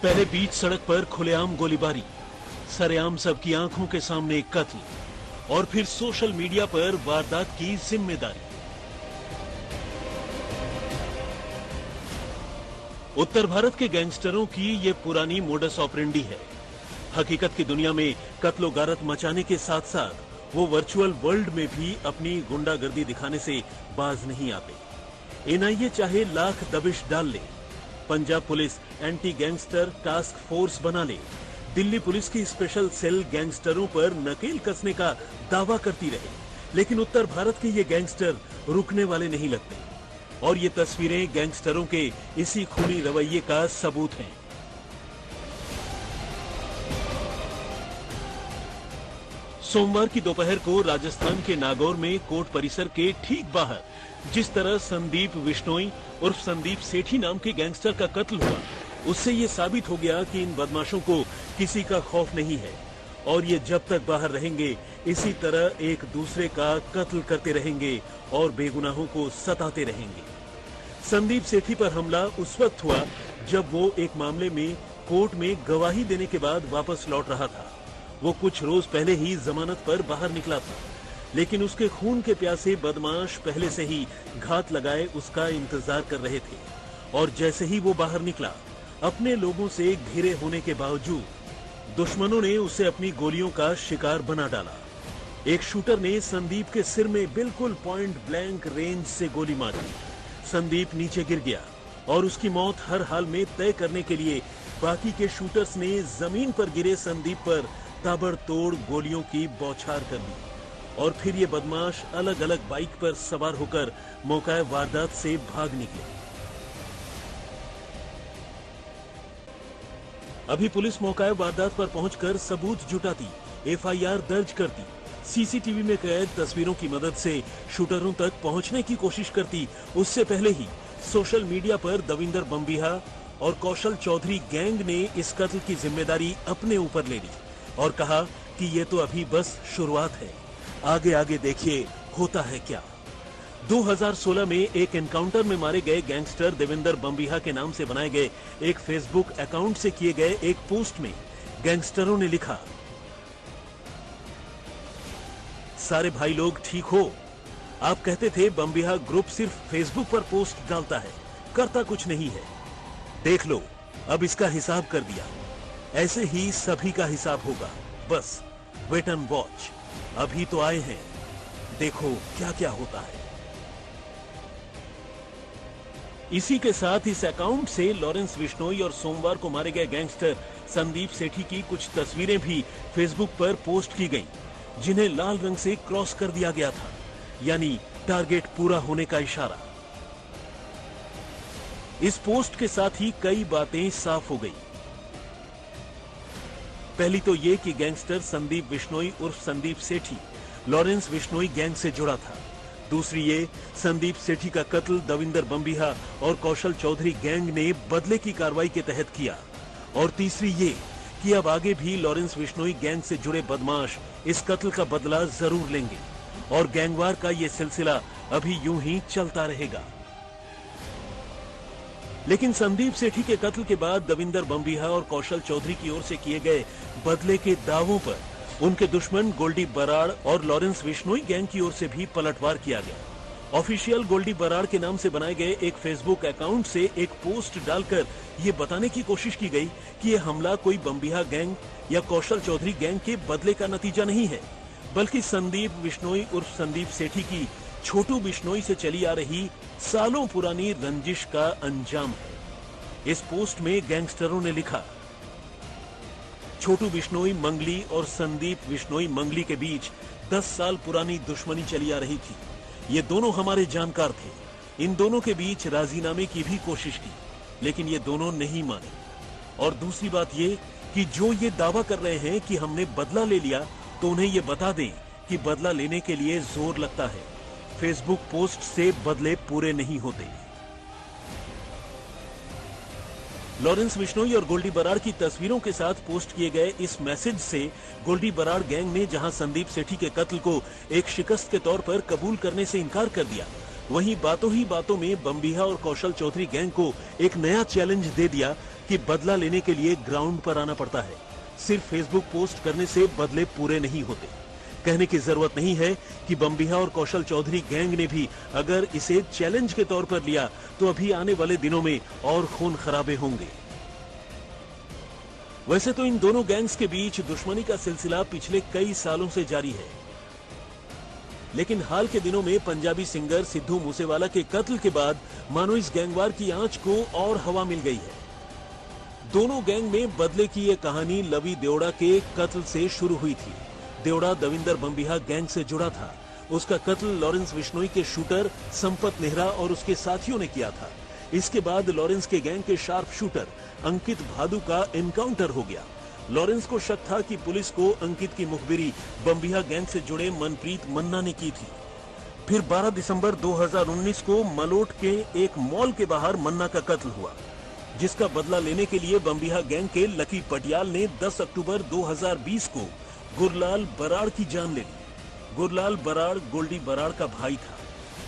पहले बीच सड़क पर खुलेआम गोलीबारी, सरेआम सबकी आंखों के सामने एक कत्ल और फिर सोशल मीडिया पर वारदात की जिम्मेदारी। उत्तर भारत के गैंगस्टरों की ये पुरानी मोडस ऑपरेंडी है। हकीकत की दुनिया में कत्लो गारत मचाने के साथ साथ वो वर्चुअल वर्ल्ड में भी अपनी गुंडागर्दी दिखाने से बाज नहीं आते। एनआईए चाहे लाख दबिश डाल ले, Punjab police anti gangster task force बना ले, दिल्ली पुलिस की स्पेशल सेल गैंगस्टरों पर नकेल कसने का दावा करती रहे, लेकिन उत्तर भारत के ये गैंगस्टर रुकने वाले नहीं लगते। और ये तस्वीरें गैंगस्टरों के इसी खूनी रवैये का सबूत हैं। सोमवार की दोपहर को राजस्थान के नागौर में कोर्ट परिसर के ठीक बाहर जिस तरह संदीप बिश्नोई उर्फ संदीप सेठी नाम के गैंगस्टर का कत्ल हुआ, उससे ये साबित हो गया कि इन बदमाशों को किसी का खौफ नहीं है और ये जब तक बाहर रहेंगे इसी तरह एक दूसरे का कत्ल करते रहेंगे और बेगुनाहों को सताते रहेंगे। संदीप सेठी पर हमला उस वक्त हुआ जब वो एक मामले में कोर्ट में गवाही देने के बाद वापस लौट रहा था। वो कुछ रोज पहले ही जमानत पर बाहर निकला था, लेकिन उसके खून के प्यासे बदमाश पहले से ही घात लगाए उसका इंतजार कर रहे थे और जैसे ही वो बाहर निकला, अपने लोगों से घिरे होने के बावजूद दुश्मनों ने उसे अपनी गोलियों का शिकार बना डाला। एक शूटर ने संदीप के सिर में बिल्कुल पॉइंट ब्लैंक रेंज से गोली मारी। संदीप नीचे गिर गया और उसकी मौत हर हाल में तय करने के लिए बाकी के शूटर्स ने जमीन पर गिरे संदीप पर ताबड़तोड़ गोलियों की बौछार कर दी और फिर ये बदमाश अलग अलग बाइक पर सवार होकर मौका वारदात से भाग निकले। अभी पुलिस मौका वारदात पर पहुंचकर सबूत जुटाती, एफआईआर दर्ज करती, सीसीटीवी में कैद तस्वीरों की मदद से शूटरों तक पहुंचने की कोशिश करती, उससे पहले ही सोशल मीडिया पर दविंदर बम्बिहा और कौशल चौधरी गैंग ने इस कत्ल की जिम्मेदारी अपने ऊपर ले ली और कहा कि ये तो अभी बस शुरुआत है, आगे आगे देखिए होता है क्या। 2016 में एक एनकाउंटर में मारे गए गैंगस्टर देवेंद्र बम्बिहा के नाम से बनाए गए एक फेसबुक अकाउंट से किए गए एक पोस्ट में गैंगस्टरों ने लिखा, सारे भाई लोग ठीक हो? आप कहते थे बम्बिहा ग्रुप सिर्फ फेसबुक पर पोस्ट डालता है, करता कुछ नहीं है। देख लो, अब इसका हिसाब कर दिया। ऐसे ही सभी का हिसाब होगा, बस वेट एंड वॉच। अभी तो आए हैं, देखो क्या क्या होता है। इसी के साथ इस अकाउंट से लॉरेंस बिश्नोई और सोमवार को मारे गए गैंगस्टर संदीप सेठी की कुछ तस्वीरें भी फेसबुक पर पोस्ट की गईं, जिन्हें लाल रंग से क्रॉस कर दिया गया था, यानी टारगेट पूरा होने का इशारा। इस पोस्ट के साथ ही कई बातें साफ हो गई। पहली तो ये कि गैंगस्टर संदीप बिश्नोई उर्फ संदीप सेठी लॉरेंस बिश्नोई गैंग से जुड़ा था। दूसरी ये, संदीप सेठी का कत्ल दविंदर बम्बिहा और कौशल चौधरी गैंग ने बदले की कार्रवाई के तहत किया। और तीसरी ये कि अब आगे भी लॉरेंस बिश्नोई गैंग से जुड़े बदमाश इस कत्ल का बदला जरूर लेंगे और गैंगवार का ये सिलसिला अभी यूं ही चलता रहेगा। लेकिन संदीप सेठी के कत्ल के बाद दविंदर बम्बिहा और कौशल चौधरी की ओर से किए गए बदले के दावों पर उनके दुश्मन गोल्डी बराड़ और लॉरेंस बिश्नोई गैंग की ओर से भी पलटवार किया गया। ऑफिशियल गोल्डी बराड़ के नाम से बनाए गए एक फेसबुक अकाउंट से एक पोस्ट डालकर ये बताने की कोशिश की गई कि ये हमला कोई बम्बिहा गैंग या कौशल चौधरी गैंग के बदले का नतीजा नहीं है, बल्कि संदीप बिश्नोई उर्फ संदीप सेठी की छोटू बिश्नोई से चली आ रही सालों पुरानी रंजिश का अंजाम है। इस पोस्ट में गैंगस्टरों ने लिखा, छोटू बिश्नोई मंगली और संदीप बिश्नोई मंगली के बीच 10 साल पुरानी दुश्मनी चली आ रही थी। ये दोनों हमारे जानकार थे। इन दोनों के बीच राजीनामे की भी कोशिश की, लेकिन ये दोनों नहीं माने। और दूसरी बात ये कि जो ये दावा कर रहे हैं कि हमने बदला ले लिया, तो उन्हें ये बता दें कि बदला लेने के लिए जोर लगता है। फेसबुक पोस्ट से बदले पूरे नहीं होते। लॉरेंस बिश्नोई और गोल्डी बराड़ की तस्वीरों के साथ पोस्ट किए गए इस मैसेज से गोल्डी बराड़ गैंग ने जहां संदीप सेठी के कत्ल को एक शिकस्त के तौर पर कबूल करने से इनकार कर दिया, वहीं बातों ही बातों में बम्बिहा और कौशल चौधरी गैंग को एक नया चैलेंज दे दिया कि बदला लेने के लिए ग्राउंड पर आना पड़ता है। सिर्फ फेसबुक पोस्ट करने से बदले पूरे नहीं होते। कहने की जरूरत नहीं है कि बम्बिहा और कौशल चौधरी गैंग ने भी अगर इसे चैलेंज के तौर पर लिया तो अभी आने वाले दिनों में और खून खराबे होंगे। वैसे तो इन दोनों गैंग्स के बीच दुश्मनी का सिलसिला पिछले कई सालों से जारी है, लेकिन हाल के दिनों में पंजाबी सिंगर सिद्धू मूसेवाला के कत्ल के बाद मानो इस गैंगवार की आंच को और हवा मिल गई है। दोनों गैंग में बदले की ये कहानी लवी देवड़ा के कत्ल से शुरू हुई थी। देवड़ा दविंदर बम्बिहा गैंग से जुड़ा था। उसका कत्ल लॉरेंस बिश्नोई के शूटर संपत नेहरा और उसके साथियों ने किया था। इसके बाद लॉरेंस के गैंग के शार्प शूटर अंकित भादु का एनकाउंटर हो गया। लॉरेंस को शक था कि पुलिस को अंकित की मुखबिरी बम्बिहा गैंग से जुड़े मनप्रीत मन्ना ने की थी। फिर 12 दिसंबर 2019 को मलोट के एक मॉल के बाहर मन्ना का कत्ल हुआ, जिसका बदला लेने के लिए बम्बिहा गैंग के लकी पटियाल ने 10 अक्टूबर 2020 को गुरलाल बराड़ की जान ले ली। गुरलाल बराड़ गोल्डी बराड़ का भाई था।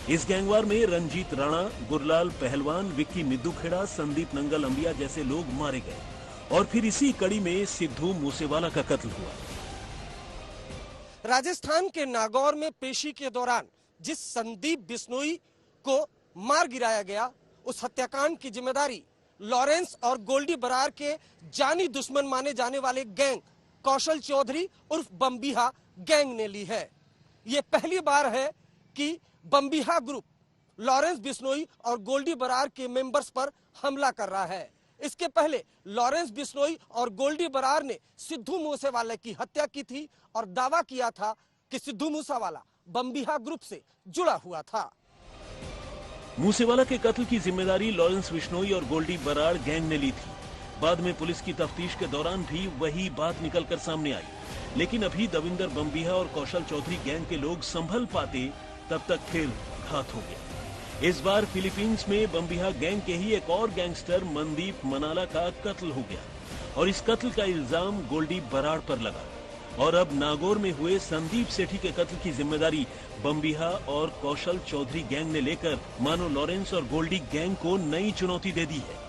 इस गैंगवार में रंजीत राणा, गुरलाल पहलवान, विक्की मिद्दूखेड़ा, संदीप नंगल अंबिया जैसे लोग मारे गए और फिर इसी कड़ी में सिद्धू मूसेवाला का कत्ल हुआ। राजस्थान के नागौर में पेशी के दौरान जिस संदीप बिश्नोई को मार गिराया गया, उस हत्याकांड की जिम्मेदारी लॉरेंस और गोल्डी बराड़ के जानी दुश्मन माने जाने वाले गैंग कौशल चौधरी उर्फ बम्बिहा गैंग ने ली है। ये पहली बार है कि बम्बिहा ग्रुप लॉरेंस बिश्नोई और गोल्डी बराड़ के मेंबर्स पर हमला कर रहा है। इसके पहले लॉरेंस बिश्नोई और गोल्डी बराड़ ने सिद्धू मूसेवाला की हत्या की थी और दावा किया था कि सिद्धू मूसेवाला बम्बिहा ग्रुप से जुड़ा हुआ था। मूसेवाला के कत्ल की जिम्मेदारी लॉरेंस बिश्नोई और गोल्डी बराड़ गैंग ने ली थी। बाद में पुलिस की तफ्तीश के दौरान भी वही बात निकलकर सामने आई, लेकिन अभी दविंदर बम्बिहा और कौशल चौधरी गैंग के लोग संभल पाते तब तक फिर घात हो गया। इस बार फिलीपींस में बम्बिहा गैंग के ही एक और गैंगस्टर मनदीप मनाला का कत्ल हो गया और इस कत्ल का इल्जाम गोल्डी बराड़ पर लगा। और अब नागौर में हुए संदीप सेठी के कत्ल की जिम्मेदारी बम्बिहा और कौशल चौधरी गैंग ने लेकर मानो लॉरेंस और गोल्डी गैंग को नई चुनौती दे दी है।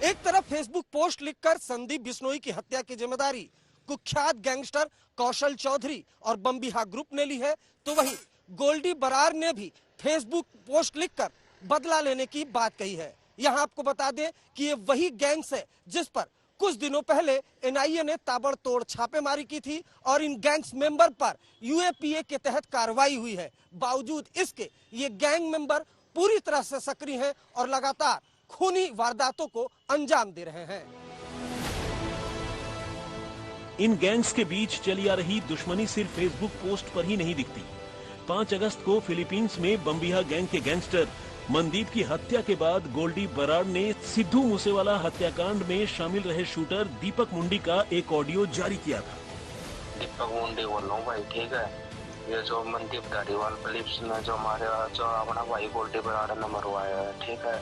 एक तरफ फेसबुक पोस्ट लिखकर संदीप बिश्नोई की हत्या की जिम्मेदारी कुख्यात गैंगस्टर कौशल चौधरी और बम्बिहा ग्रुप ने ली है, तो वहीं गोल्डी बराड़ ने भी फेसबुक पोस्ट लिखकर बदला लेने की बात कही है। यहां आपको बता दें कि ये वही गैंग्स है जिस पर कुछ दिनों पहले एनआईए ने ताबड़तोड़ छापेमारी की थी और इन गैंग्स मेंबर पर यूएपीए के तहत कार्रवाई हुई है। बावजूद इसके ये गैंग मेंबर पूरी तरह से सक्रिय हैं और लगातार खूनी वारदातों को अंजाम दे रहे हैं। इन गैंग्स के बीच चली आ रही दुश्मनी सिर्फ फेसबुक पोस्ट पर ही नहीं दिखती। 5 अगस्त को फिलीपींस में बम्बिहा गैंग के गैंगस्टर मनदीप की हत्या के बाद गोल्डी बराड़ ने सिद्धू मूसेवाला हत्याकांड में शामिल रहे शूटर दीपक मुंडी का एक ऑडियो जारी किया था। दीपक मुंडी बोल रहा हूँ भाई, ठीक है। ये जो मनदीप धारीवाल फिलिप्स ने जो अपना भाई गोल्डी बराड़ ने मरवाया है, ठीक है।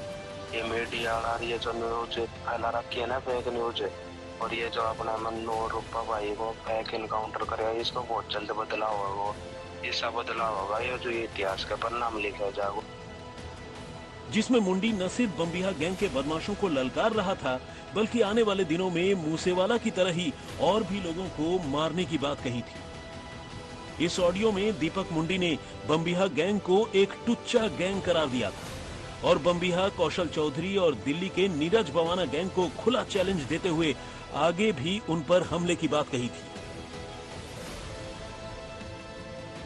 ये मीडिया और ये जो न्यूज फैला रखी है ना, फेक न्यूज, और ये जो अपना मन्नू और रूपा भाई को फेक इनकाउंटर करेगा, इसको बहुत जल्द बदलाव होगा। ऐसा बदलाव होगा ये जो इतिहास का परिणाम लिखा जाएगा, जिसमें मुंडी न सिर्फ बम्बिहा गैंग के बदमाशों को ललकार रहा था, बल्कि आने वाले दिनों में मूसेवाला की तरह ही और भी लोगों को मारने की बात कही थी। इस ऑडियो में दीपक मुंडी ने बम्बिहा गैंग को एक टुच्चा गैंग करार दिया था और बम्बिहा, कौशल चौधरी और दिल्ली के नीरज बवाना गैंग को खुला चैलेंज देते हुए आगे भी उन पर हमले की बात कही थी।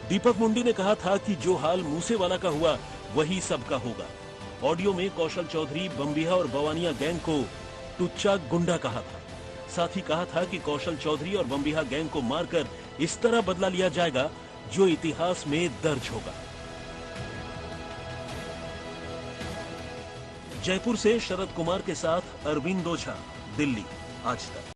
दीपक मुंडी ने कहा था कि जो हाल मूसेवाला का हुआ वही सबका होगा। ऑडियो में कौशल चौधरी, बम्बिहा और बवानिया गैंग को टुच्चा गुंडा कहा था। साथ ही कहा था कि कौशल चौधरी और बम्बिहा गैंग को मारकर इस तरह बदला लिया जाएगा जो इतिहास में दर्ज होगा। जयपुर से शरद कुमार के साथ अरविंद ओझा, दिल्ली, आज तक।